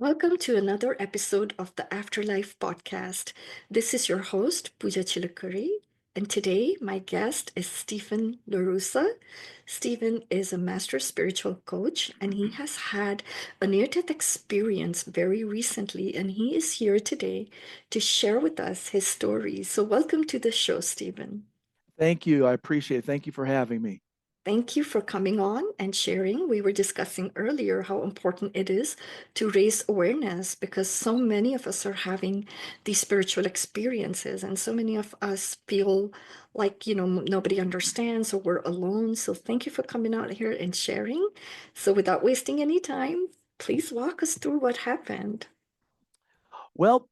Welcome to another episode of the Afterlife podcast. This is your host, Pooja Chilakuri, and today my guest is Stephen LaRussa. Stephen is a master spiritual coach, and he has had a near-death experience very recently, and he is here today to share with us his story. So welcome to the show, Stephen. Thank you. I appreciate it. Thank you for having me. Thank you for coming on and sharing. We were discussing earlier how important it is to raise awareness because so many of us are having these spiritual experiences, and so many of us feel like, nobody understands or we're alone. So, thank you for coming out here and sharing. So, without wasting any time, please walk us through what happened. Well,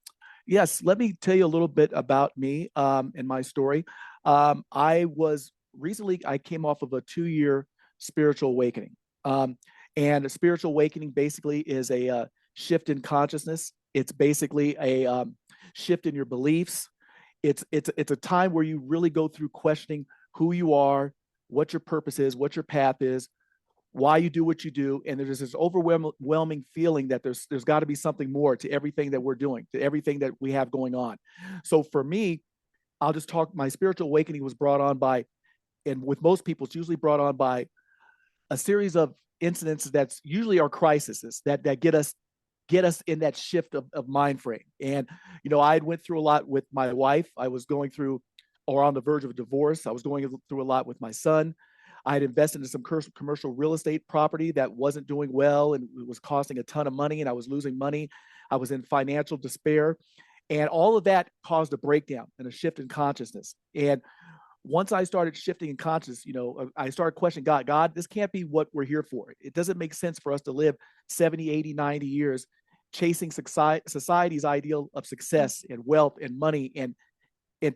yes, let me tell you a little bit about me and my story. I was recently, I came off of a 2 year spiritual awakening. Um, and a spiritual awakening basically is a shift in consciousness. It's basically a shift in your beliefs. It's a time where you really go through questioning who you are, what your purpose is, what your path is, why you do what you do, and there's this overwhelming feeling that there's got to be something more to everything that we're doing, to everything that we have going on. So for me, I'll just talk. My spiritual awakening was brought on by, and with most people, it's usually brought on by a series of incidents that's usually are crises that get us in that shift of mind frame. And I had went through a lot with my wife. I was going through or on the verge of a divorce. I was going through a lot with my son. I had invested in some commercial real estate property that wasn't doing well and it was costing a ton of money, and I was losing money. I was in financial despair. And all of that caused a breakdown and a shift in consciousness. And once I started shifting in consciousness, I started questioning God, this can't be what we're here for. It doesn't make sense for us to live 70, 80, 90 years chasing society's ideal of success and wealth and money, and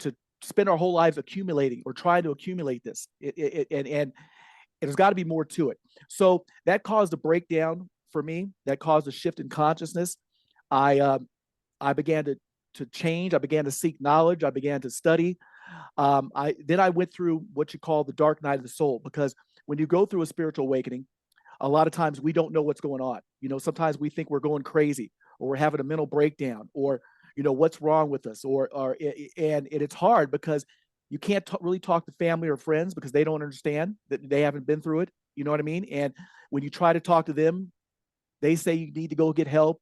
to spend our whole lives accumulating or trying to accumulate this. And there's got to be more to it. So that caused a breakdown for me. That caused a shift in consciousness. I I began to change. I began to seek knowledge. I began to study. I went through what you call the dark night of the soul, because when you go through a spiritual awakening, a lot of times we don't know what's going on. Sometimes we think we're going crazy, or we're having a mental breakdown, or what's wrong with us, and it's hard because you can't really talk to family or friends because they don't understand, that they haven't been through it. You know what I mean? And when you try to talk to them, they say you need to go get help.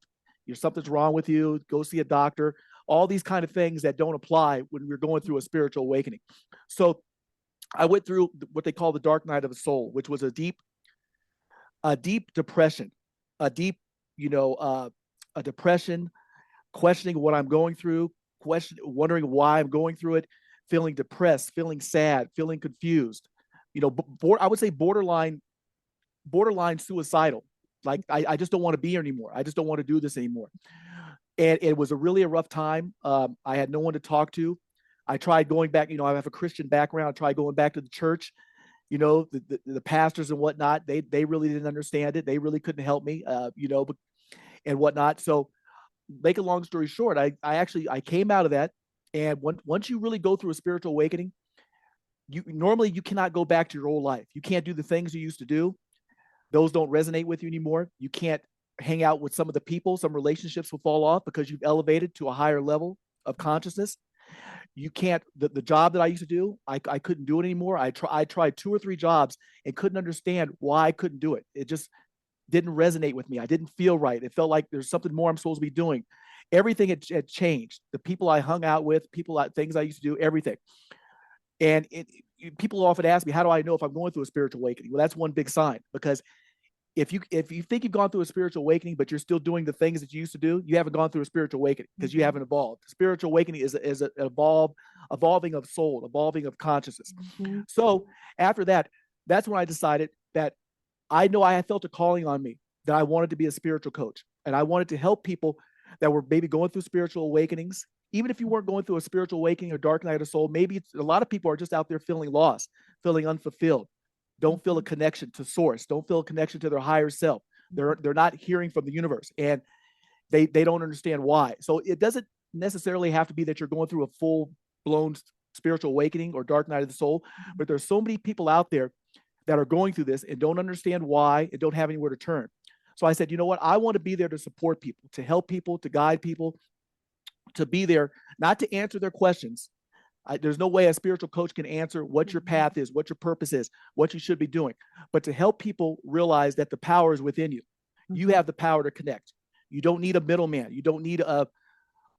Something's wrong with you. Go see a doctor. All these kind of things that don't apply when we're going through a spiritual awakening. So I went through what they call the dark night of the soul, which was a deep depression, a deep, you know, uh, a depression, questioning what I'm going through, wondering why I'm going through it, feeling depressed, feeling sad, feeling confused. I would say borderline suicidal. Like I just don't want to be here anymore. I just don't want to do this anymore. And it was a rough time. I had no one to talk to. I tried going back. I have a Christian background. I tried going back to the church. The pastors and whatnot. They really didn't understand it. They really couldn't help me. And whatnot. So, make a long story short, I came out of that, and once you really go through a spiritual awakening, you cannot go back to your old life. You can't do the things you used to do. Those don't resonate with you anymore. You can't hang out with some of the people. Some relationships will fall off because you've elevated to a higher level of consciousness. You can't, the job that I used to do, I couldn't do it anymore. I tried two or three jobs and couldn't understand why I couldn't do it. It just didn't resonate with me. I didn't feel right. It felt like there's something more I'm supposed to be doing. Everything had changed. The people I hung out with, things I used to do, everything. And people often ask me, how do I know if I'm going through a spiritual awakening? Well, that's one big sign, because if you think you've gone through a spiritual awakening, but you're still doing the things that you used to do, you haven't gone through a spiritual awakening, because you haven't evolved. Spiritual awakening is an evolving of soul, evolving of consciousness. Mhm. So after that, that's when I decided that I know I had felt a calling on me, that I wanted to be a spiritual coach, and I wanted to help people that were maybe going through spiritual awakenings. Even if you weren't going through a spiritual awakening or dark night of the soul, maybe a lot of people are just out there feeling lost, feeling unfulfilled, don't feel a connection to source, don't feel a connection to their higher self. They're not hearing from the universe, and they don't understand why. So it doesn't necessarily have to be that you're going through a full blown spiritual awakening or dark night of the soul, but there's so many people out there that are going through this and don't understand why and don't have anywhere to turn. So I said, you know what? I want to be there to support people, to help people, to guide people, to be there, not to answer their questions. There's no way a spiritual coach can answer what your Mhm. path is, what your purpose is, what you should be doing, but to help people realize that the power is within you. You Mhm. have the power to connect. You don't need a middleman. You don't need a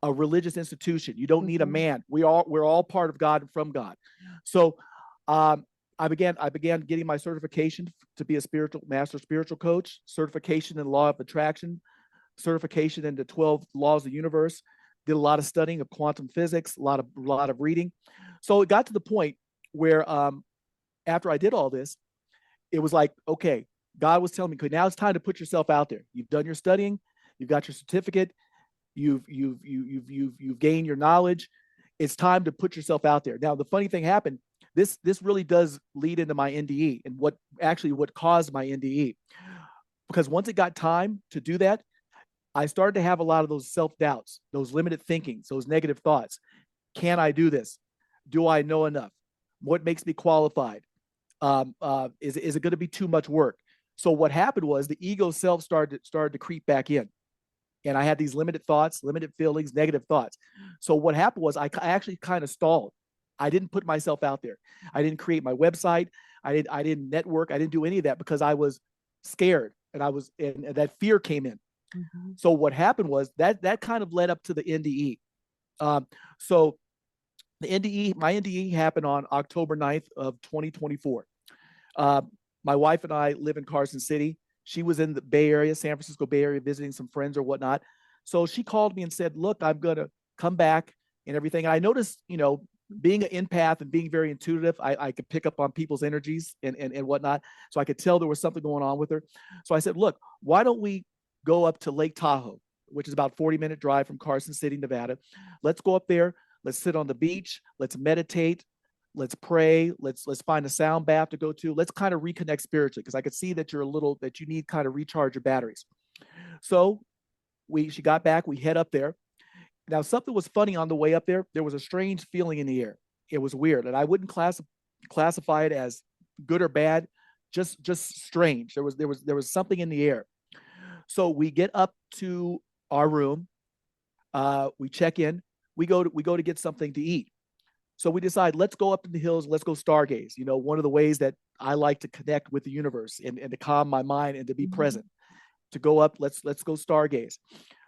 religious institution. You don't need a Mhm. man. We're all part of God and from God. So um, I began getting my certification to be a spiritual master spiritual coach, certification in law of attraction, certification in the 12 laws of the universe. Did a lot of studying of quantum physics, a lot of reading. So it got to the point where after I did all this, it was like, okay, God was telling me, okay, now it's time to put yourself out there. You've done your studying, you've got your certificate, you've gained your knowledge. It's time to put yourself out there. Now, the funny thing happened. This really does lead into my NDE and what caused my NDE. Because once it got time to do that, I started to have a lot of those self doubts, those limited thinkings, those negative thoughts. Can I do this? Do I know enough? What makes me qualified? Is it going to be too much work? So what happened was the ego self started to creep back in, and I had these limited thoughts, limited feelings, negative thoughts. So what happened was I actually kind of stalled. I didn't put myself out there. I didn't create my website. I didn't network. I didn't do any of that because I was scared, and that fear came in. Mhm. So what happened was that kind of led up to the NDE. So the NDE, my NDE happened on October 9th of 2024. Uh, my wife and I live in Carson City. She was in the Bay Area, San Francisco Bay Area, visiting some friends or whatnot. So she called me and said, "Look, I'm gonna come back and everything." And I noticed, being an empath and being very intuitive, I could pick up on people's energies and whatnot. So I could tell there was something going on with her. So I said, "Look, why don't we go up to Lake Tahoe, which is about 40-minute drive from Carson City, Nevada? Let's go up there. Let's sit on the beach. Let's meditate. Let's pray. Let's find a sound bath to go to. Let's kind of reconnect spiritually because I could see that you need kind of recharge your batteries." So she got back. We head up there. Now something was funny on the way up there. There was a strange feeling in the air. It was weird, and I wouldn't classify it as good or bad. Just strange. There was something in the air. So we get up to our room. We check in. We go to get something to eat. So we decide, let's go up in the hills, let's go stargaze. One of the ways that I like to connect with the universe and to calm my mind and to be Mhm. present, to go up, let's go stargaze.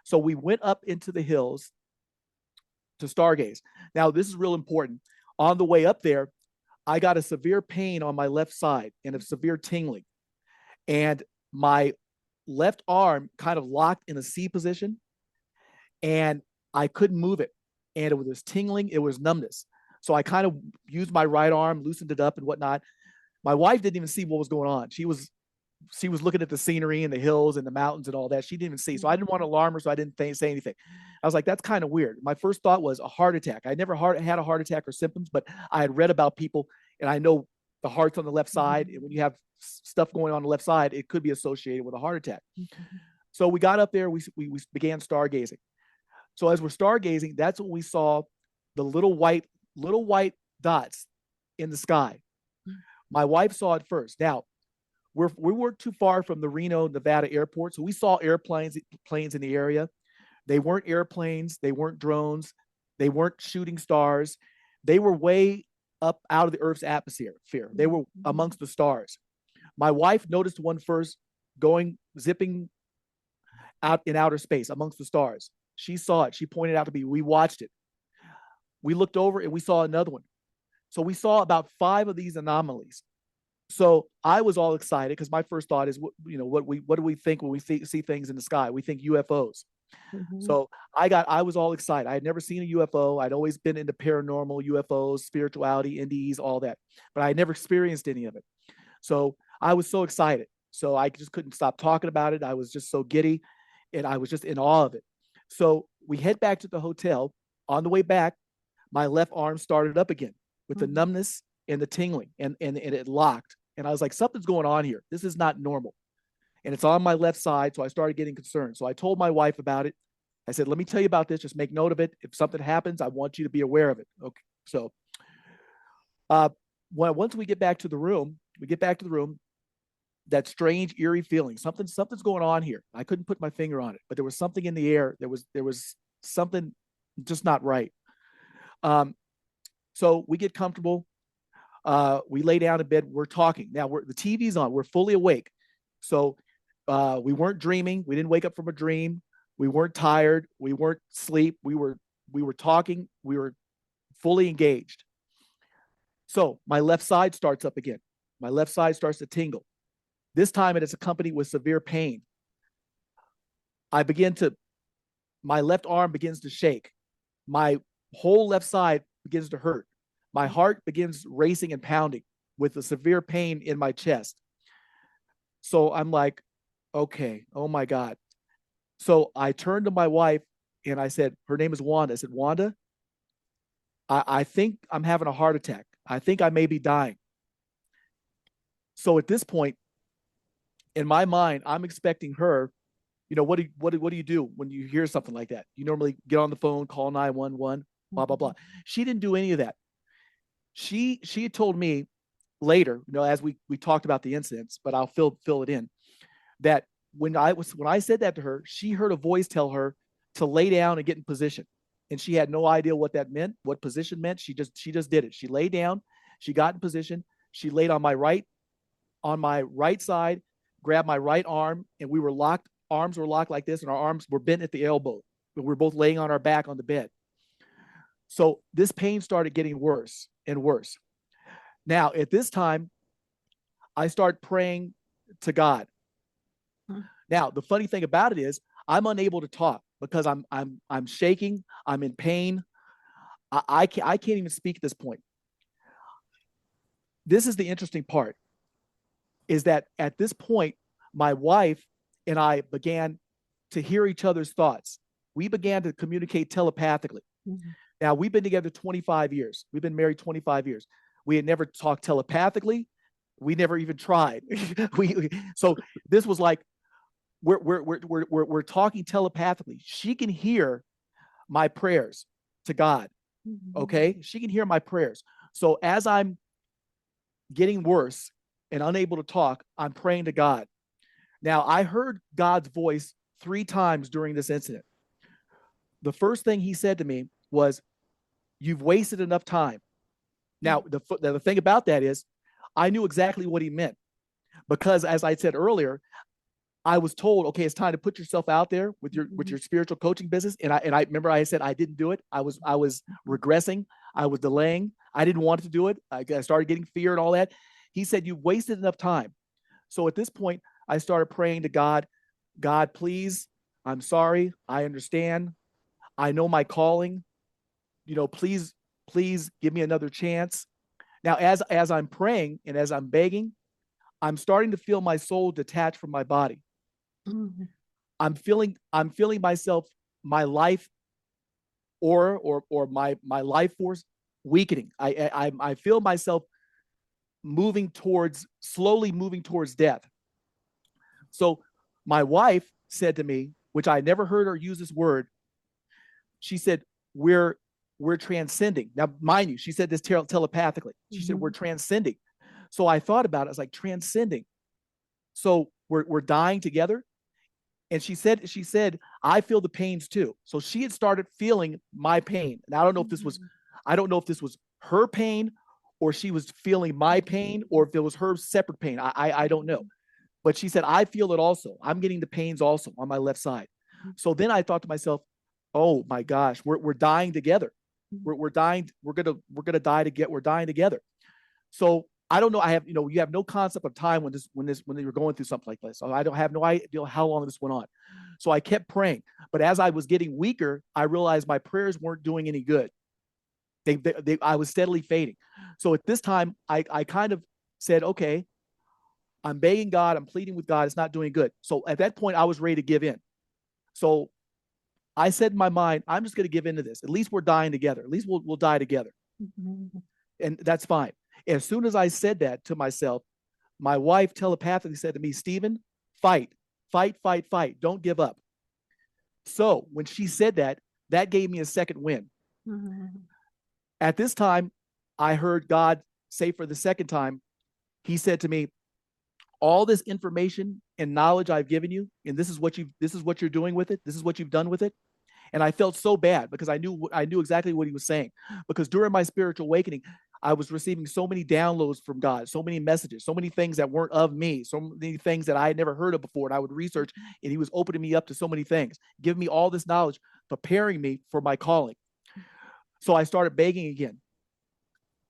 So we went up into the hills to stargaze. Now, this is real important. On the way up there, I got a severe pain on my left side and a severe tingling. And my left arm kind of locked in a C position, and I couldn't move it. And it was tingling, it was numbness. So I kind of used my right arm, loosened it up and whatnot. My wife didn't even see what was going on. She was looking at the scenery and the hills and the mountains and all that. She didn't even see. So I didn't want to Mhm. alarm her, so I didn't say anything. I was like, that's kind of weird. My first thought was a heart attack. I never had a heart attack or symptoms, but I had read about people, and I know the heart's on the left side. And when Mhm. you have stuff going on the left side, it could be associated with a heart attack. Mhm. So we got up there, we began stargazing. So as we're stargazing, that's when we saw the little white dots in the sky. My wife saw it first. Now, we weren't too far from the Reno, Nevada airport, so we saw planes in the area. They weren't airplanes, they weren't drones, they weren't shooting stars. They were way up out of the Earth's atmosphere. They were Mhm. amongst the stars. My wife noticed one first, going zipping out in outer space amongst the stars. She saw it. She pointed out to me. We watched it. We looked over and we saw another one. So we saw about five of these anomalies. So I was all excited because my first thought is, what do we think when we see things in the sky? We think UFOs. Mhm. So I was all excited. I had never seen a UFO. I'd always been into paranormal, UFOs, spirituality, NDEs, all that, but I never experienced any of it. So I was so excited. So I just couldn't stop talking about it. I was just so giddy, and I was just in awe of it. So we head back to the hotel. On the way back, my left arm started up again with the Mhm. numbness and the tingling, and it locked. And I was like, something's going on here. This is not normal. And it's on my left side. So I started getting concerned. So I told my wife about it. I said, let me tell you about this. Just make note of it. If something happens, I want you to be aware of it. Okay. So uh, once we get back to the room, that strange, eerie feeling. Something's going on here. I couldn't put my finger on it, but there was something in the air. There was something just not right. Um, so we get comfortable. We lay down in bed. We're talking. Now the TV's on. We're fully awake. So we weren't dreaming. We didn't wake up from a dream. We weren't tired. We weren't asleep. We were talking. We were fully engaged. So my left side starts up again. My left side starts to tingle. This time it is accompanied with severe pain. I begin to, my left arm begins to shake. My whole left side begins to hurt. My heart begins racing and pounding with a severe pain in my chest. So I'm like, okay, oh my God. So I turned to my wife and I said, her name is Wanda. I said, Wanda, I think I'm having a heart attack. I think I may be dying. So at this point, in my mind, I'm expecting her, what do you do when you hear something like that? You normally get on the phone, call 911, blah, blah, blah. She didn't do any of that. She had told me later, as we talked about the incidents, but I'll fill it in, that when I said that to her, she heard a voice tell her to lay down and get in position. And she had no idea what that meant, what position meant. She just did it. She lay down, she got in position, she laid on my right side, grabbed my right arm, and we were locked. Arms were locked like this, and our arms were bent at the elbow. We were both laying on our back on the bed. So this pain started getting worse and worse. Now, at this time, I start praying to God. Now, the funny thing about it is I'm unable to talk because I'm shaking, I'm in pain. I can't even speak at this point. This is the interesting part, is that at this point, my wife and I began to hear each other's thoughts. We began to communicate telepathically. Mm-hmm. Now, we've been together 25 years. We've been married 25 years. We had never talked telepathically. We never even tried. So this was like, we're talking telepathically. She can hear my prayers to God. Okay. She can hear my prayers. So as I'm getting worse and unable to talk, I'm praying to God. Now, I heard God's voice 3 times during this incident. The first thing he said to me was, "You've wasted enough time." Now, the thing about that is, I knew exactly what he meant, because as I said earlier, I was told, okay, it's time to put yourself out there with your spiritual coaching business. And I remember I said I didn't do it. I was regressing. I was delaying. I didn't want to do it. I started getting fear and all that. He said, "You've wasted enough time." So at this point, I started praying to God. God, please, I'm sorry. I understand. I know my calling. Please, please give me another chance. Now, as I'm praying and as I'm begging, I'm starting to feel my soul detach from my body. Mm-hmm. I'm feeling myself, my life, or my life force weakening. I feel myself slowly moving towards death. So my wife said to me, which I never heard her use this word, she said, we're transcending. Now, mind you, she said this telepathically. She said, we're transcending. So I thought about it. I was like, transcending. So we're dying together. And she said, I feel the pains too. So she had started feeling my pain. And I don't know if this was her pain, or she was feeling my pain, or if it was her separate pain. I don't know. But she said, I feel it also. I'm getting the pains also on my left side. So then I thought to myself, oh my gosh, we're dying together. We're dying. We're gonna die together. We're dying together. So I don't know. You have no concept of time when you're going through something like this. So I don't have no idea how long this went on. So I kept praying. But as I was getting weaker, I realized my prayers weren't doing any good. I was steadily fading. So at this time, I kind of said, okay, I'm begging God, I'm pleading with God, it's not doing good. So at that point, I was ready to give in. So I said in my mind, I'm just going to give into this. At least we're dying together. At least we'll die together. Mm-hmm. And that's fine. As soon as I said that to myself, my wife telepathically said to me, Stephen, fight, fight, fight, fight. Don't give up. So when she said that, that gave me a second win. Mm-hmm. At this time, I heard God say for the second time, he said to me, all this information and knowledge I've given you, and this is what you're doing with it. This is what you've done with it. And I felt so bad because I knew exactly what he was saying. Because during my spiritual awakening, I was receiving so many downloads from God, so many messages, so many things that weren't of me, so many things that I had never heard of before. And I would research, and he was opening me up to so many things, giving me all this knowledge, preparing me for my calling. So I started begging again.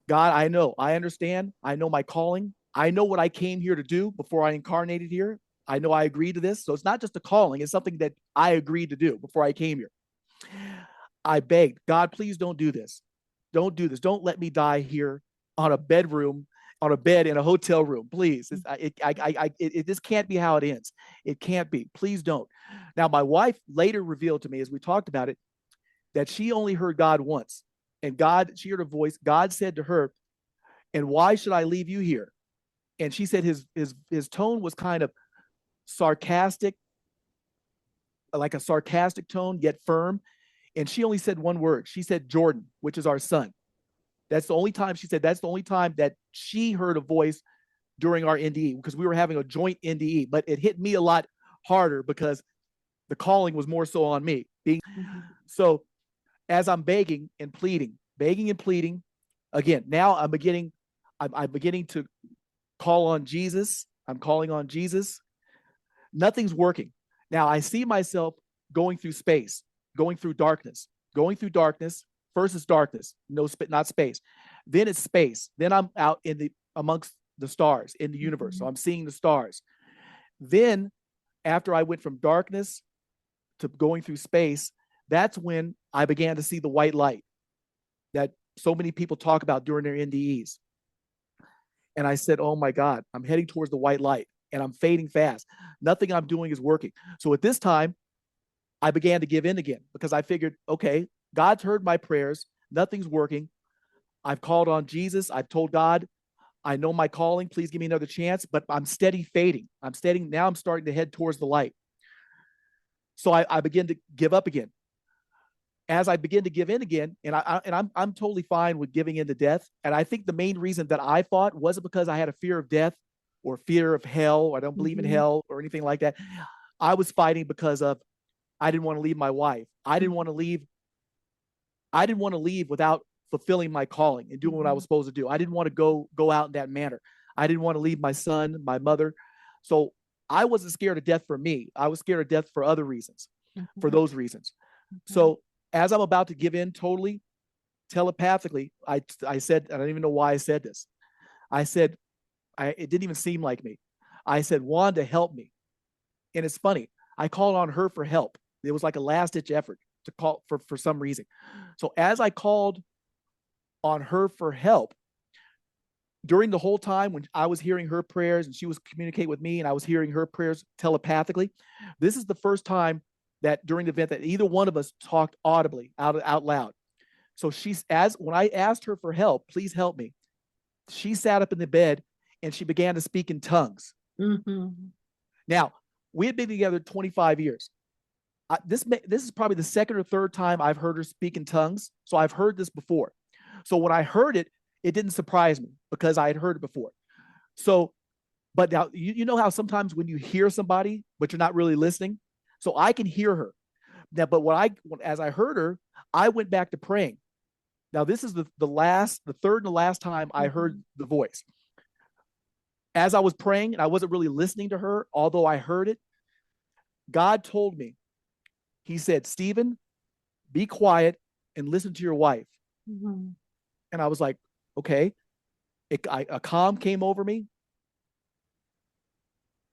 God, I know, I understand, I know my calling. I know what I came here to do before I incarnated here. I know I agreed to this. So it's not just a calling, it's something that I agreed to do before I came here. I begged, God, please don't do this. Don't do this. Don't let me die here on a bedroom, on a bed in a hotel room. Please. This can't be how it ends. It can't be. Please don't. Now, my wife later revealed to me, as we talked about it, that she only heard God once. And she heard a voice. God said to her, "And why should I leave you here?" And she said his tone was kind of sarcastic, like a sarcastic tone, yet firm. And she only said one word. She said Jordan, which is our son. That's the only time she said, that's the only time that she heard a voice during our NDE, because we were having a joint NDE. But it hit me a lot harder because the calling was more so on me. So as I'm begging and pleading, again, now I'm beginning to call on Jesus. I'm calling on Jesus. Nothing's working. Now I see myself going through space, going through darkness. First it's darkness, not space. Then it's space. Then I'm out amongst the stars in the universe. So I'm seeing the stars. Then after I went from darkness to going through space, that's when I began to see the white light that so many people talk about during their NDEs. And I said, oh my God, I'm heading towards the white light and I'm fading fast. Nothing I'm doing is working. So at this time, I began to give in again because I figured, okay, God's heard my prayers. Nothing's working. I've called on Jesus. I've told God, I know my calling. Please give me another chance. But I'm steady fading. Now I'm starting to head towards the light. So I begin to give up again. As I begin to give in again, and I'm totally fine with giving in to death. And I think the main reason that I fought wasn't because I had a fear of death or fear of hell. I don't believe in hell or anything like that. I was fighting because of I didn't want to leave my wife. I didn't want to leave without fulfilling my calling and doing what I was supposed to do. I didn't want to go out in that manner. I didn't want to leave my son, my mother. So I wasn't scared of death for me. I was scared of death for other reasons, for those reasons. So as I'm about to give in totally, telepathically, I said, I don't even know why I said this. I said, it didn't even seem like me. I said, Wanda, help me. And it's funny. I called on her for help. It was like a last ditch effort to call for some reason. So as I called on her for help, during the whole time when I was hearing her prayers and she was communicating with me and I was hearing her prayers telepathically, this is the first time that during the event that either one of us talked audibly out loud. So when I asked her for help, please help me, she sat up in the bed and she began to speak in tongues. Now, we had been together 25 years. This is probably the second or third time I've heard her speak in tongues. So I've heard this before. So when I heard it, it didn't surprise me because I had heard it before. So, but now you know how sometimes when you hear somebody, but you're not really listening. So I can hear her now, but as I heard her, I went back to praying. Now this is the third and the last time I heard the voice. As I was praying, and I wasn't really listening to her, although I heard it, God told me, he said, Stephen, be quiet and listen to your wife. And I was like, okay. A calm came over me.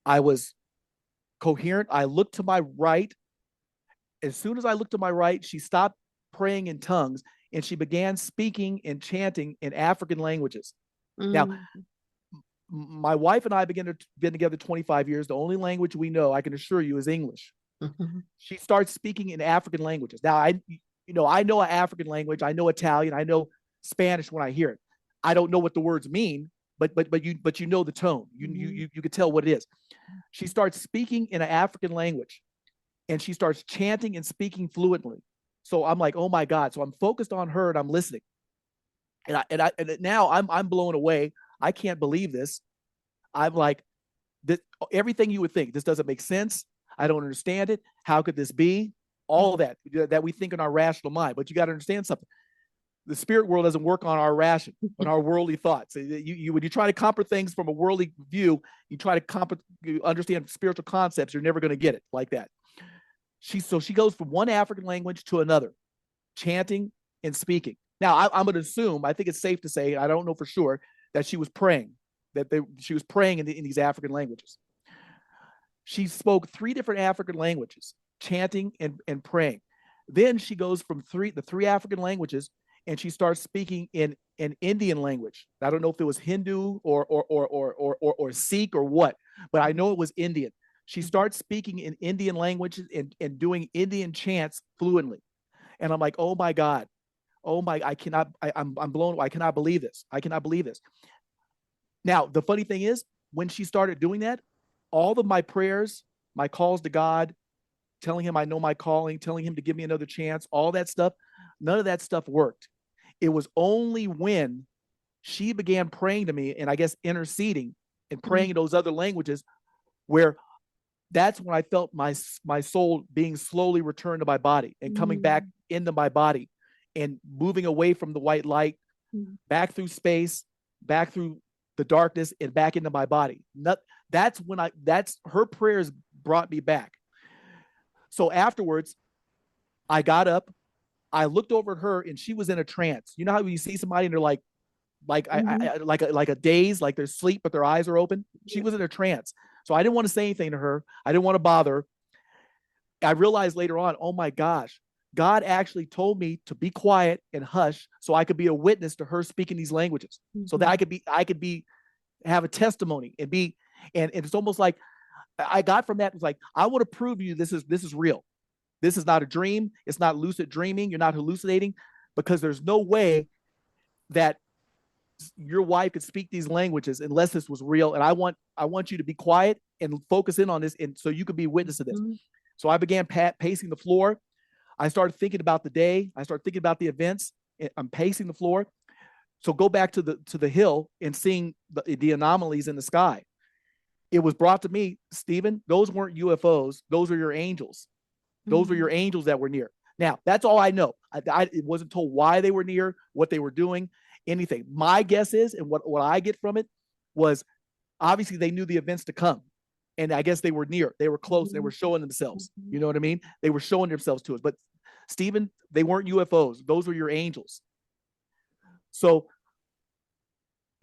I was coherent. I looked to my right. As soon as I looked to my right, she stopped praying in tongues and she began speaking and chanting in African languages. Now, my wife and I been together 25 years. The only language we know, I can assure you, is English. She starts speaking in African languages. Now, I know an African language. I know Italian. I know Spanish when I hear it. I don't know what the words mean, but you know the tone. You could tell what it is. She starts speaking in an African language, and she starts chanting and speaking fluently. So I'm like, oh my God. So I'm focused on her and I'm listening. And now I'm blown away. I can't believe this. I'm like, This, everything you would think, this doesn't make sense. I don't understand it. How could this be? All Mhm. that we think in our rational mind. But you got to understand something. The spirit world doesn't work on our ration, on our worldly thoughts. When you try to comprehend things from a worldly view, you try to you understand spiritual concepts, you're never going to get it like that. She goes from one African language to another, chanting and speaking. Now, I'm going to assume, I think it's safe to say, I don't know for sure, that she was praying, she was praying in these African languages. She spoke three different African languages, chanting and praying. Then she goes from the three African languages, and she starts speaking in an Indian language. I don't know if it was Hindu or Sikh or what, but I know it was Indian. She Mhm. starts speaking in Indian language and doing Indian chants fluently. And I'm like, oh my God, oh my, I cannot, I'm blown away. I cannot believe this. I cannot believe this. Now, the funny thing is, when she started doing that, all of my prayers, my calls to God, telling him I know my calling, telling him to give me another chance, all that stuff, none of that stuff worked. It was only when she began praying to me and I guess interceding and praying in those other languages where that's when I felt my soul being slowly returned to my body and coming back Mhm. into my body and moving away from the white light, Mhm. back through space, back through the darkness, and back into my body. That's her prayers brought me back. So afterwards, I got up, I looked over at her, and she was in a trance. You know how you see somebody and they're Mhm. like a daze, like they're asleep but their eyes are open. She Yeah. was in a trance. So I didn't want to say anything to her. I didn't want to bother her. I realized later on, oh my gosh, God actually told me to be quiet and hush so I could be a witness to her speaking these languages. So that Mhm. I could be have a testimony and be and it's almost like I got from that, it's like, I want to prove to you this is real. This is not a dream. It's not lucid dreaming. You're not hallucinating, because there's no way that your wife could speak these languages unless this was real. And I want you to be quiet and focus in on this, and so you could be a witness to this. Mhm. So I began pacing the floor. I started thinking about the day. I started thinking about the events. I'm pacing the floor. So go back to the hill and seeing the anomalies in the sky. It was brought to me, Stephen, those weren't UFOs. Those are your angels. Those were your Mhm. angels that were near. Now, that's all I know. It wasn't told why they were near, what they were doing, anything. My guess is, and what I get from it was, obviously they knew the events to come. And I guess they were near, they were close, they were Mhm. showing themselves. Mhm. You know what I mean? They were showing themselves to us. But Stephen, they weren't UFOs. Those were your angels. So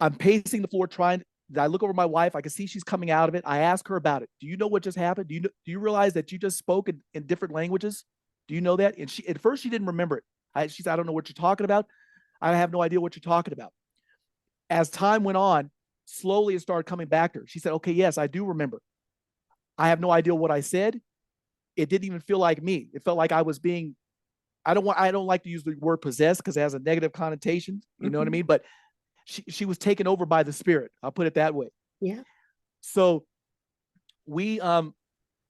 I'm pacing the floor trying. I look over my wife. I can see she's coming out of it. I ask her about it. Do you know what just happened? Do you realize that you just spoke in different languages? Do you know that? And she, at first, she didn't remember it. She said, I don't know what you're talking about. I have no idea what you're talking about. As time went on, slowly it started coming back to her. She said, okay, yes, I do remember. I have no idea what I said. It didn't even feel like me. It felt like I was being, I don't like to use the word possessed because it has a negative connotation. You know what I Mhm. mean? But she was taken over by the spirit. I'll put it that way. Yeah. So we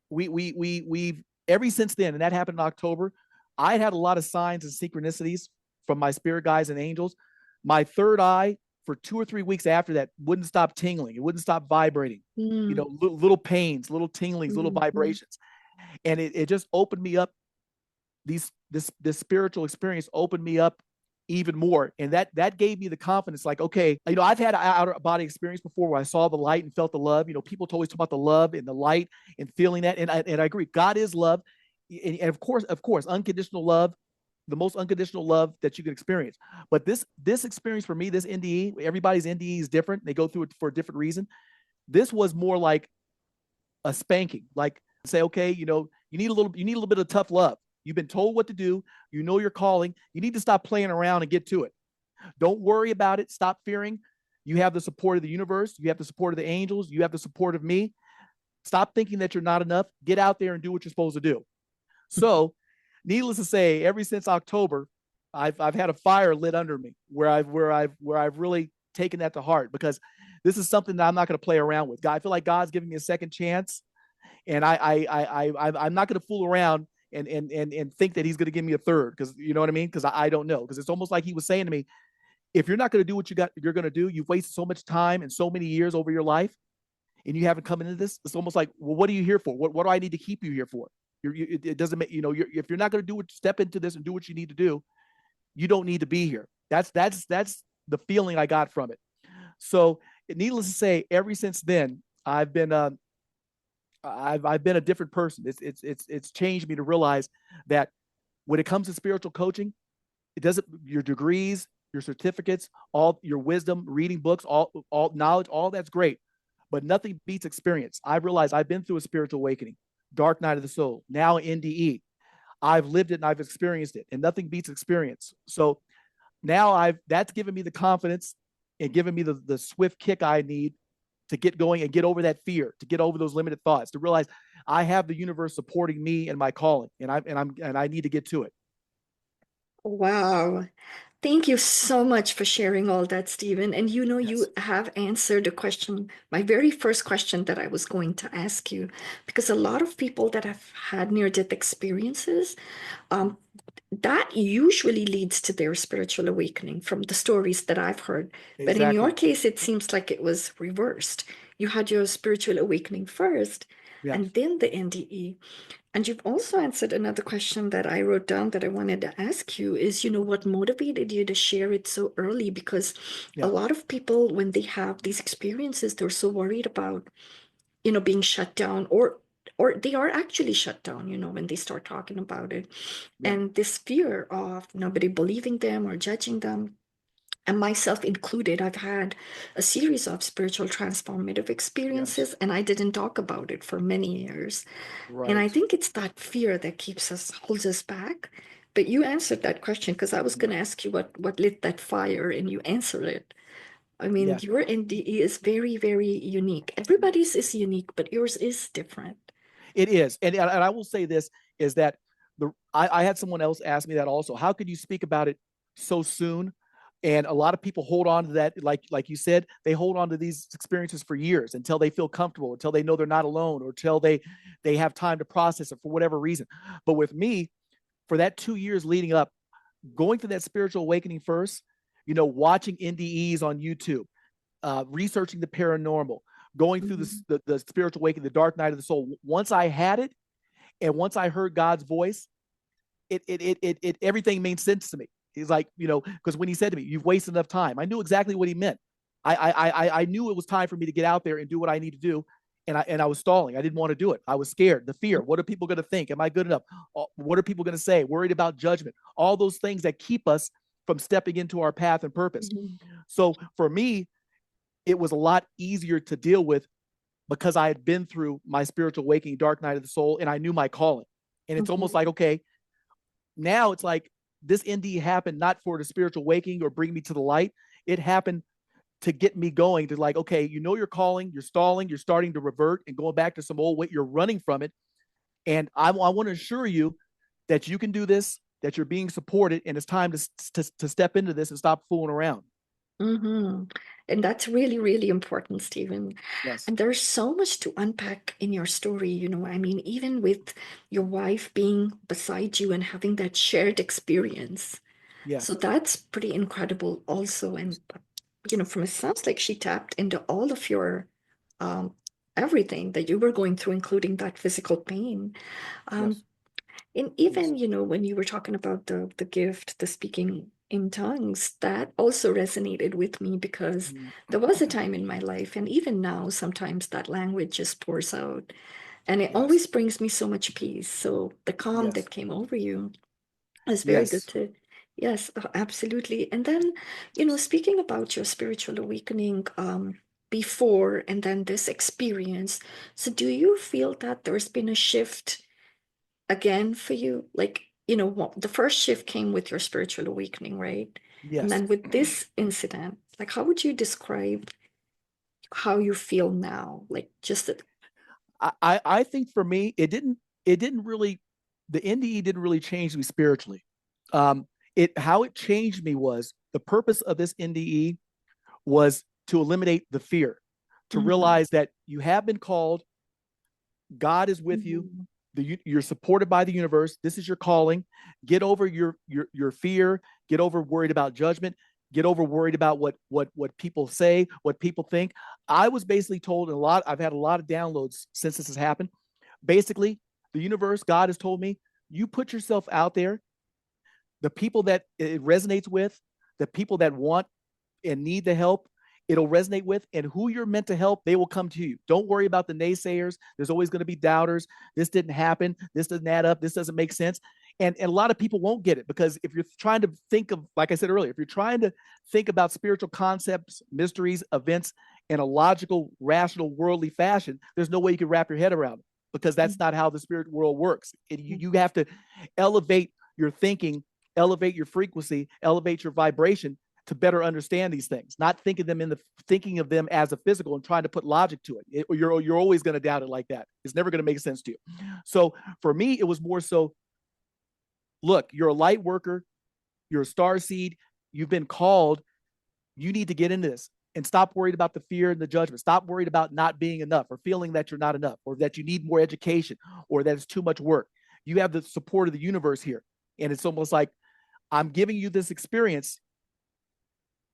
we've ever since then, and that happened in October. I had a lot of signs and synchronicities from my spirit guides and angels. My third eye, for 2 or 3 weeks after that, wouldn't stop tingling. It wouldn't stop vibrating. You Mm. know, little pains, little tinglings, little Mhm. vibrations, and it just opened me up. This spiritual experience opened me up even more, and that gave me the confidence, like, okay, I've had an outer body experience before where I saw the light and felt the love. People always talk about the love and the light and feeling that, and I agree, God is love. And of course unconditional love, the most unconditional love that you can experience. But this experience for me, this NDE, everybody's NDE is different, they go through it for a different reason. This was more like a spanking, like, say, okay, you need a little bit of tough love. You've been told what to do. You know your calling. You need to stop playing around and get to it. Don't worry about it. Stop fearing. You have the support of the universe. You have the support of the angels. You have the support of me. Stop thinking that you're not enough. Get out there and do what you're supposed to do. So, needless to say, ever since October, I've had a fire lit under me where I've really taken that to heart, because this is something that I'm not going to play around with. God, I feel like God's giving me a second chance, and I'm not going to fool around and think that He's going to give me a third, because you know what I mean. Because I don't know, because it's almost like He was saying to me, if you're not going to do what you're going to do, you've wasted so much time and so many years over your life. and you haven't come into this, it's almost like, well, what are you here for? What do I need to keep you here for? It doesn't make, if you're not going to step into this and do what you need to do, you don't need to be here. That's the feeling I got from it. So, needless to say, ever since then, I've been a different person. It's changed me to realize that when it comes to spiritual coaching, it doesn't, your degrees, your certificates, all your wisdom, reading books, all knowledge, all that's great, but nothing beats experience. I realize I've been through a spiritual awakening, dark night of the soul, now NDE. I've lived it and I've experienced it, and nothing beats experience. So now I've that's given me the confidence and given me the swift kick I need to get going and get over that fear, to get over those limited thoughts, to realize I have the universe supporting me and my calling, and I need to get to it. Wow. Thank you so much for sharing all that, Stephen. And you Yes. have answered a question, my very first question that I was going to ask you, because a lot of people that have had near-death experiences, um, that usually leads to their spiritual awakening from the stories that I've heard. But in your Exactly. case, it seems like it was reversed. You had your spiritual awakening first, and Yes. then the NDE. And you've also answered another question that I wrote down that I wanted to ask you is, what motivated you to share it so early? Because a Yeah. lot of people, when they have these experiences, they're so worried about, being shut down, or they are actually shut down, when they start talking about it. Yeah. And this fear of nobody believing them or judging them, and myself included, I've had a series of spiritual transformative Yes. experiences, and I didn't talk about it for many years. And I Right. think it's that fear that holds us back. But you answered that question because I was going Yeah. to ask you what lit that fire, and you answered it. I mean, Yes. your NDE is very, very unique. Everybody's is unique, but yours is different. It is, and I will say this is that I had someone else ask me that also. How could you speak about it so soon? And a lot of people hold on to that, like you said, they hold on to these experiences for years until they feel comfortable, until they know they're not alone, or until they have time to process it for whatever reason. But with me, for that 2 years leading up, going through that spiritual awakening first, watching NDEs on YouTube, researching the paranormal, going through Mhm. the spiritual awakening, the dark night of the soul. Once I had it, and once I heard God's voice, it everything made sense to me. He's like, because when he said to me, "You've wasted enough time," I knew exactly what he meant. I knew it was time for me to get out there and do what I need to do, and I was stalling. I didn't want to do it. I was scared. The fear. What are people going to think? Am I good enough? What are people going to say? Worried about judgment. All those things that keep us from stepping into our path and purpose. Mhm. So for me, it was a lot easier to deal with because I had been through my spiritual awakening, dark night of the soul, and I knew my calling. And it's almost Mhm. like, okay, now it's like this ND happened not for the spiritual awakening or bring me to the light. It happened to get me going to like, okay, your calling, you're stalling, you're starting to revert and going back to some old way, you're running from it. And I want to assure you that you can do this, that you're being supported, and it's time to step into this and stop fooling around. Hmm. And that's really, really important, Stephen. Yes. And there's so much to unpack in your story, I mean, even with your wife being beside you and having that shared experience. So Yes. that's pretty incredible also. And, from it sounds like she tapped into all of your um, everything that you were going through, including that physical pain. Um, Yes. and Yes. even, when you were talking about the gift, the speaking in tongues, that also resonated with me because Mm. there was a time in my life, and even now, sometimes that language just pours out. And it Yes. always brings me so much peace. So the calm Yes. that came over you is very good Yes. to, yes, absolutely. And then, speaking about your spiritual awakening, before and then this experience, so do you feel that there's been a shift again for you? Like, the first shift came with your spiritual awakening, right? And Yes. then with this incident, like, how would you describe how you feel now? Like, just that. I think for me, it didn't really, the NDE didn't really change me spiritually. It how it changed me was the purpose of this NDE was to eliminate the fear, to Mhm, realize that you have been called, God is with you, mhm, you're supported by the universe. This is your calling. Get over your fear. Get over worried about judgment. get over worried about what people say, what people think. I was basically told a lot. I've had a lot of downloads since this has happened. Basically, the universe, God has told me, you put yourself out there. The people that it resonates with, the people that want and need the help, it'll resonate with, and who you're meant to help, they will come to you. Don't worry about the naysayers. There's always going to be doubters. This didn't happen. This doesn't add up. This doesn't make sense. And a lot of people won't get it, because if you're trying to think of, like I said earlier, if you're trying to think about spiritual concepts, mysteries, events in a logical, rational, worldly fashion, there's no way you can wrap your head around it, because that's not how the spirit world works. You have to elevate your thinking, elevate your frequency, elevate your vibration to better understand these things, not thinking of them as a physical and trying to put logic to it. You're always going to doubt it like that. It's never going to make sense to you. So for me, it was more so, look, you're a light worker, you're a star seed, you've been called, you need to get into this and stop worried about the fear and the judgment. Stop worried about not being enough, or feeling that you're not enough, or that you need more education, or that it's too much work. You have the support of the universe here. And it's almost like, I'm giving you this experience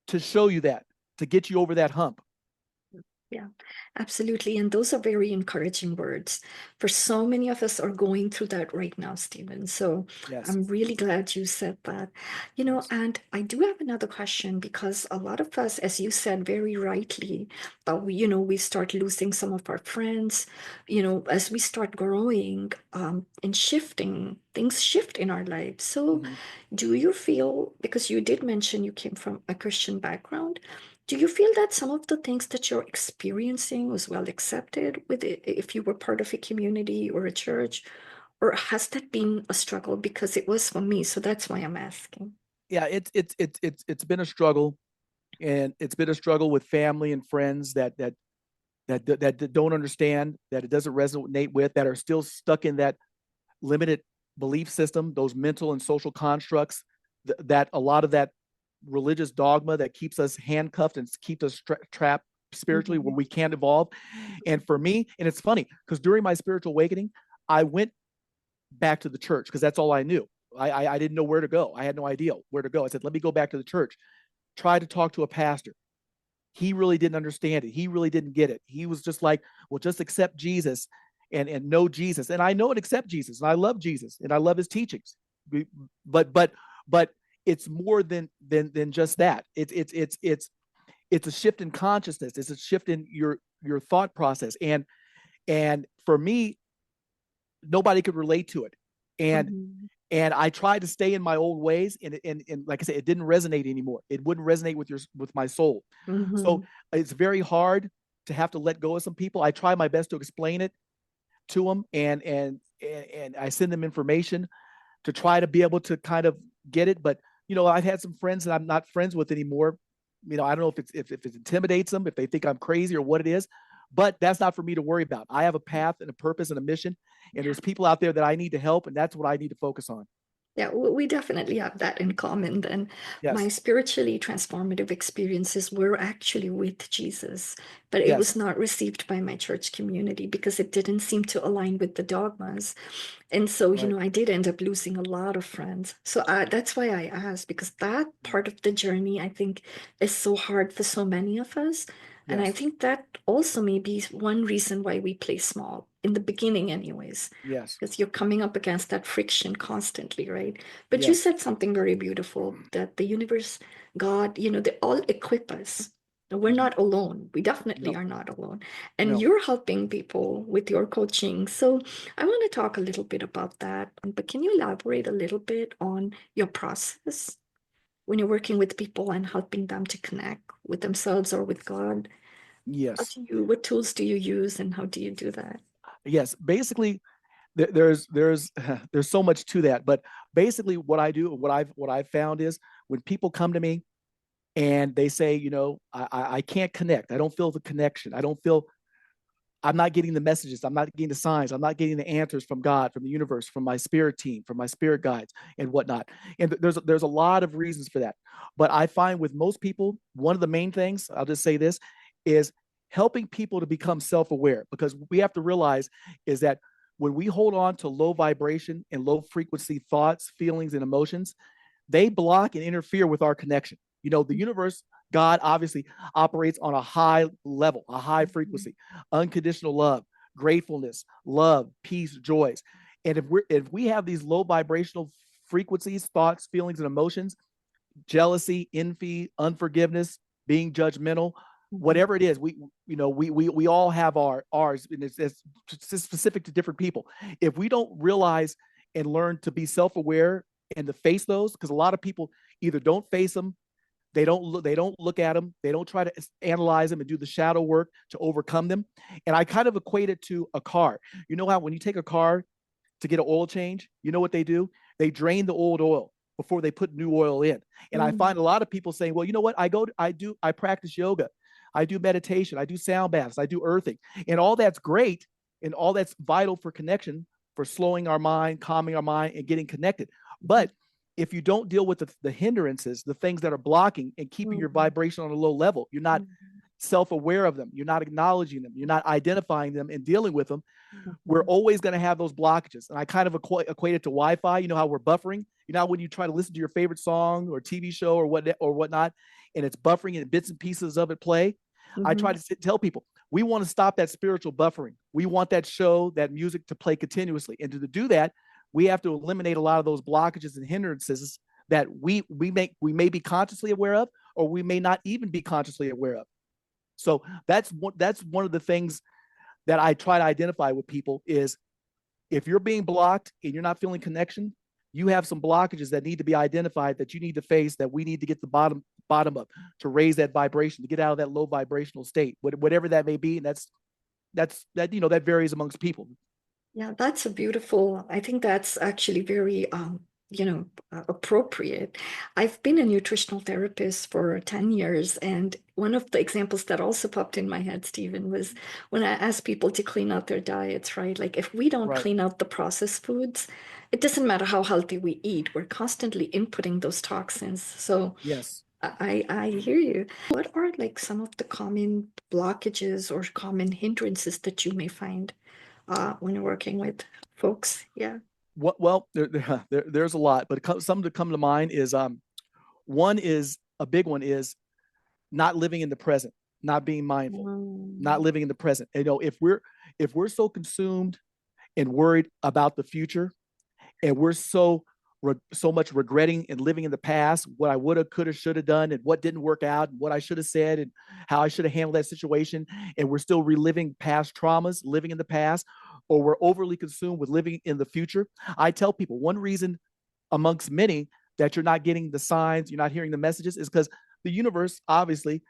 to show you that, to get you over that hump. Yeah, absolutely. And those are very encouraging words. For so many of us are going through that right now, Stephen. So Yes. I'm really glad you said that. You know, Yes. and I do have another question, because a lot of us, as you said very rightly, that we start losing some of our friends, as we start growing, and shifting, things shift in our lives. So Mm-hmm. do you feel, because you did mention you came from a Christian background, do you feel that some of the things that you're experiencing was well accepted with it, if you were part of a community or a church, or has that been a struggle? Because it was for me, so that's why I'm asking. Yeah, it's been a struggle, and it's been a struggle with family and friends that don't understand, that it doesn't resonate with, that are still stuck in that limited belief system, those mental and social constructs, that a lot of that religious dogma that keeps us handcuffed and keeps us trapped spiritually, where Mhm. we can't evolve. And for me, and it's funny, because during my spiritual awakening, I went back to the church, because that's all I knew. I didn't know where to go. I had no idea where to go. I said, let me go back to the church. Try to talk to a pastor. He really didn't understand it. He really didn't get it. He was just like, well, just accept Jesus and know Jesus. And I know and accept Jesus, and I love Jesus, and I love his teachings. But it's more than just that. It's a shift in consciousness. It's a shift in your thought process. And for me, nobody could relate to it. And Mhm. and I tried to stay in my old ways, and like I said, it didn't resonate anymore. It wouldn't resonate with my soul. So Mhm. it's very hard to have to let go of some people. I try my best to explain it to them, and I send them information to try to be able to kind of get it. But I've had some friends that I'm not friends with anymore. I don't know if it intimidates them, if they think I'm crazy or what it is, but that's not for me to worry about. I have a path and a purpose and a mission, and there's people out there that I need to help, and that's what I need to focus on. Yeah, we definitely have that in common then. My Yes. spiritually transformative experiences were actually with Jesus, but it Yes. was not received by my church community because it didn't seem to align with the dogmas. And so, Right. I did end up losing a lot of friends. So that's why I asked, because that part of the journey, I think, is so hard for so many of us. And I Yes. think that also may be one reason why we play small, in the beginning, anyways, Yes. because you're coming up against that friction constantly, right? But you Yes. said something very beautiful, that the universe, God, they all equip us. We're Mm-hmm. not alone. We definitely No. are not alone. And No. you're helping people with your coaching. So I want to talk a little bit about that, but can you elaborate a little bit on your process when you're working with people and helping them to connect with themselves or with God? Yes. What tools do you use, and how do you do that? Yes. Basically, there's there's so much to that, but basically, what I do, what I've found is, when people come to me and they say, I can't connect. I don't feel the connection. I'm not getting the messages. I'm not getting the signs. I'm not getting the answers from God, from the universe, from my spirit team, from my spirit guides, and whatnot. And there's a lot of reasons for that. But I find with most people, one of the main things, I'll just say this, is helping people to become self-aware. Because we have to realize is that when we hold on to low vibration and low frequency thoughts, feelings, and emotions, they block and interfere with our connection. The universe, God obviously operates on a high level, a high Mhm. frequency, unconditional love, gratefulness, love, peace, joys. And if we have these low vibrational frequencies, thoughts, feelings, and emotions, jealousy, envy, unforgiveness, being judgmental, Mhm. whatever it is, we all have ours, and it's specific to different people. If we don't realize and learn to be self-aware and to face those, because a lot of people either don't face them, they don't look at them, they don't try to analyze them and do the shadow work to overcome them. And I kind of equate it to a car. You know how when you take a car to get an oil change, you know what they do? They drain the old oil before they put new oil in. And I Mhm. find a lot of people saying, well, you know what? I practice yoga, I do meditation, I do sound baths, I do earthing, and all that's great, and all that's vital for connection, for slowing our mind, calming our mind, and getting connected. Mhm. But if you don't deal with the hindrances, the things that are blocking and keeping your Mhm. vibration on a low level, you're not Mhm. self-aware of them, you're not acknowledging them, you're not identifying them and dealing with them, we're Mhm. always going to have those blockages. And I kind of equate it to Wi-Fi. You know how we're buffering. You know when you try to listen to your favorite song or TV show or whatnot, and it's buffering and bits and pieces of it play. I try Mhm. to tell people we want to stop that spiritual buffering. We want that show, that music to play continuously, and to do that, we have to eliminate a lot of those blockages and hindrances that we may be consciously aware of, or we may not even be consciously aware of. So that's one of the things that I try to identify with people is if you're being blocked and you're not feeling connection, you have some blockages that need to be identified, that you need to face, that we need to get the bottom up, to raise that vibration, to get out of that low vibrational state, whatever that may be. And that varies amongst people. Yeah, that's a beautiful, I think that's actually very, appropriate. I've been a nutritional therapist for 10 years, and one of the examples that also popped in my head, Stephen, was when I ask people to clean out their diets, right? Like if we don't Right. clean out the processed foods, it doesn't matter how healthy we eat, we're constantly inputting those toxins. So Yes. I hear you. What are like some of the common blockages or common hindrances that you may find when you're working with folks? Yeah. Well, there's a lot, but some to come to mind is one is a big one is not living in the present, not being mindful, not Mm. living in the present. If we're so consumed and worried about the future, and we're so much regretting and living in the past, what I would have, could have, should have done, and what didn't work out, and what I should have said, and how I should have handled that situation, and we're still reliving past traumas, living in the past, or we're overly consumed with living in the future. I tell people one reason amongst many that you're not getting the signs, you're not hearing the messages, is because the universe, obviously,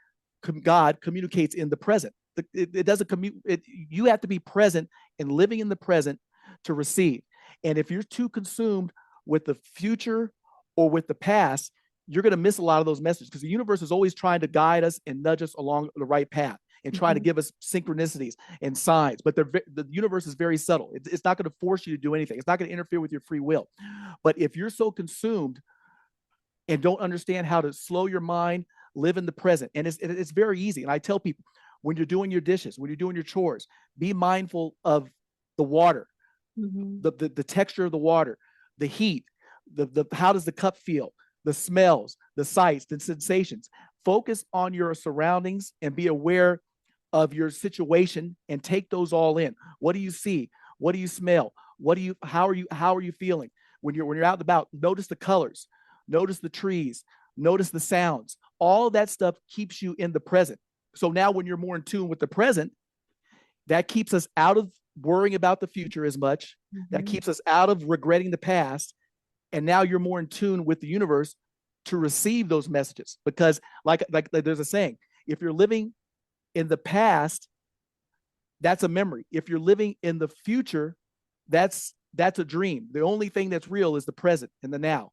God communicates in the present. It doesn't communicate. You have to be present and living in the present to receive. And if you're too consumed with the future or with the past, you're going to miss a lot of those messages, because the universe is always trying to guide us and nudge us along the right path and trying to Mhm. give us synchronicities and signs. But the universe is very subtle. It's not going to force you to do anything. It's not going to interfere with your free will. But if you're so consumed and don't understand how to slow your mind, live in the present, and it's very easy. And I tell people, when you're doing your dishes, when you're doing your chores, be mindful of the water, Mhm. the texture of the water, the heat, the how does the cup feel, the smells, the sights, the sensations. Focus on your surroundings and be aware of your situation and take those all in. What do you see? What do you smell? How are you feeling? When you're out and about, notice the colors, notice the trees, notice the sounds. All that stuff keeps you in the present. So now when you're more in tune with the present, that keeps us out of worrying about the future as much. That Mhm. keeps us out of regretting the past. And now you're more in tune with the universe to receive those messages. Because, like there's a saying, if you're living in the past, that's a memory. If you're living in the future, that's a dream. The only thing that's real is the present and the now.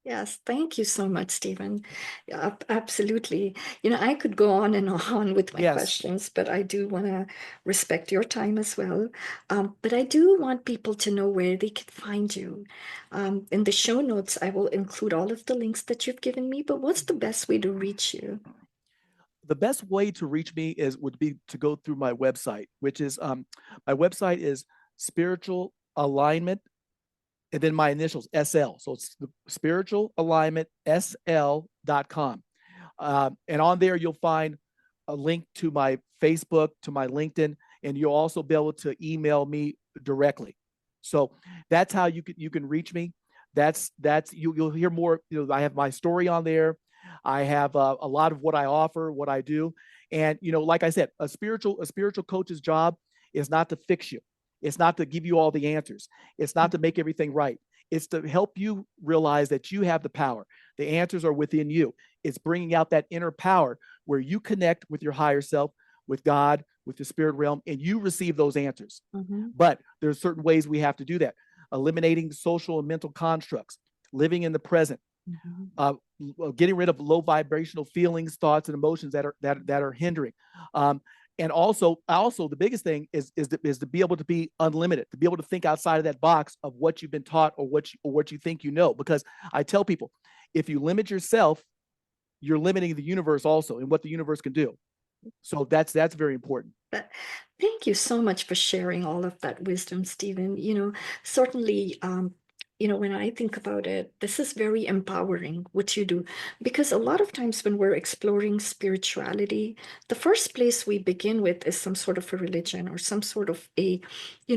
Yes, thank you so much, Stephen. Yeah, absolutely. I could go on and on with my Yes. questions, but I do want to respect your time as well. But I do want people to know where they can find you. In the show notes, I will include all of the links that you've given me, but what's the best way to reach you? The best way to reach me would be to go through my website, which is my website is spiritual alignment, and then my initials SL. So it's the spiritual alignment SL.com. And on there, you'll find a link to my Facebook, to my LinkedIn, and you'll also be able to email me directly. So that's how you can reach me. That's you'll hear more. I have my story on there. I have a lot of what I offer, what I do, and like I said, a spiritual coach's job is not to fix you. It's not to give you all the answers. It's not to make everything right. It's to help you realize that you have the power. The answers are within you. It's bringing out that inner power where you connect with your higher self, with God, with the spirit realm, and you receive those answers. Mm-hmm. But there's certain ways we have to do that. Eliminating social and mental constructs, living in the present, Mm-hmm. uh, getting rid of low vibrational feelings, thoughts, and emotions that are hindering. Um, and also the biggest thing is to be able to be unlimited, to be able to think outside of that box of what you've been taught or what you think you know. Because I tell people, if you limit yourself, you're limiting the universe also and what the universe can do. So that's very important. But thank you so much for sharing all of that wisdom, Stephen. Certainly, when I think about it, this is very empowering what you do, because a lot of times when we're exploring spirituality, the first place we begin with is some sort of a religion or some sort of a,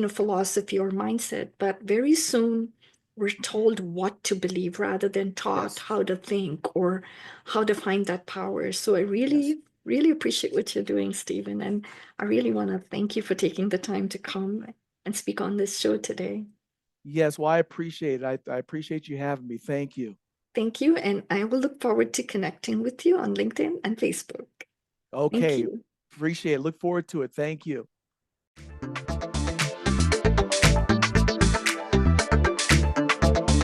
philosophy or mindset. But very soon we're told what to believe rather than taught Yes. how to think or how to find that power. So I Yes. really appreciate what you're doing, Stephen. And I really want to thank you for taking the time to come and speak on this show today. Yes. Well, I appreciate it. I appreciate you having me. Thank you. Thank you. And I will look forward to connecting with you on LinkedIn and Facebook. Thank Okay. you. Appreciate it. Look forward to it. Thank you.